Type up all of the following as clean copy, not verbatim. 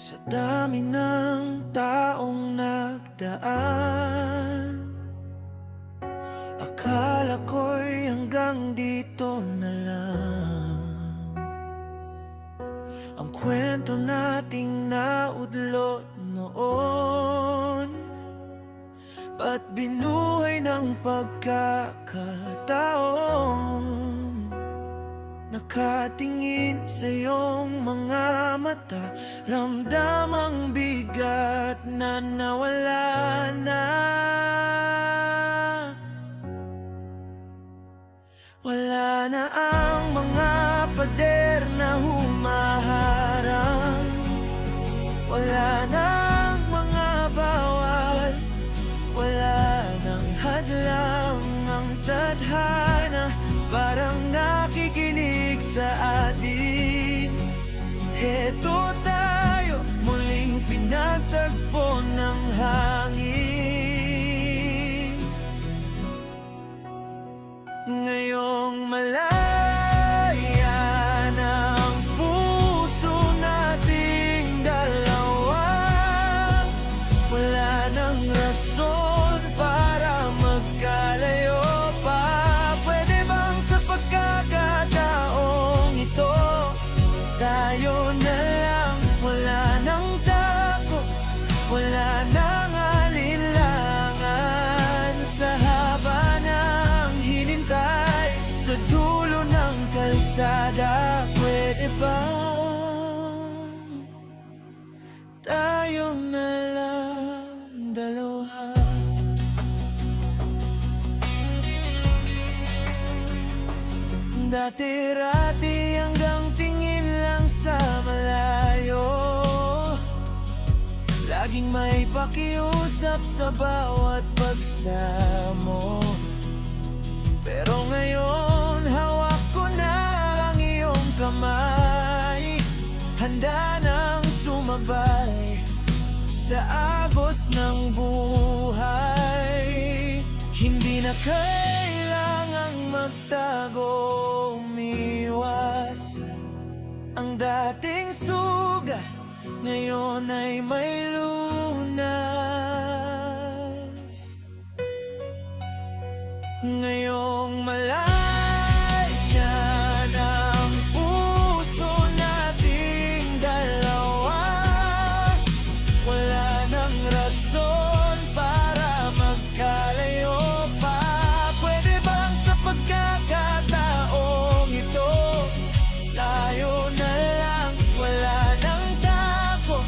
Sa dami ng taong nagdaan, akala ko'y hanggang dito na lang ang kwento nating naudlot noon. Ba't binuhay ng pagkakataon? Nakatingin sa iyong mga mata, ramdam ang bigat na nawala na. Wala na ang mga pader na humaharang, wala na ang mga bawal, wala nang hadlang ang tadhana. Parang nakikinig sa atin. Heto tayo, muling pinagtagpo ng hangin. Ngayong malaya na ang puso nating dalawa, wala nang rason para magkalayo pa. Pwede bang sa pagkakataong ito, tayo na lang, wala nang takot, wala nang alinlangan. Sa haba ng hinintay, sa dulo ng kalsada, pwede ba tayo na lang dalawa? Dati-rati hanggang tingin lang sa malayo, laging may pakiusap sa bawat pagsamo. Pero ngayon hawak ko na ang iyong kamay, handa nang sumabay sa agos ng buhay. Hindi na kailangang magtago, umiwas. Ang dating sugat ngayon ay may lunas. Ngayong malaya na ang puso nating dalawa, wala nang rason para magkalayo pa. Pwede bang sa pagkakataong ito, tayo na lang, wala nang takot,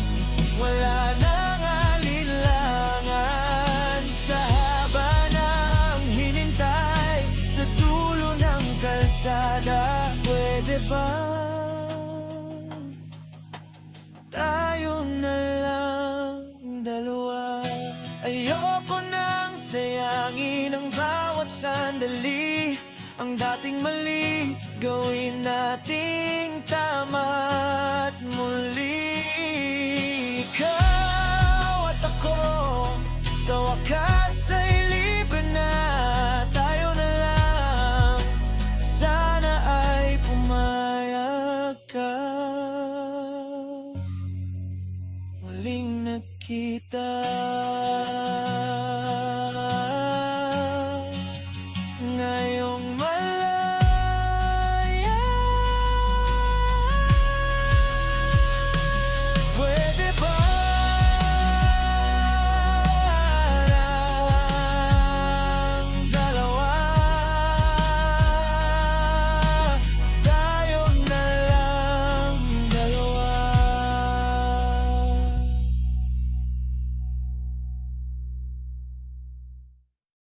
wala nang alinlangan. Sa haba ng hinintay, sa dulo ng kalsada, pwede ba tayo na lang dalawa? Ayoko nang sayangin ang bawat sandali. Ang dating mali, gawin nating tama at muli. Ikaw at ako, sa wakas ay libre na. Tayo na lang, sana ay pumayag ka. Muling nagkita.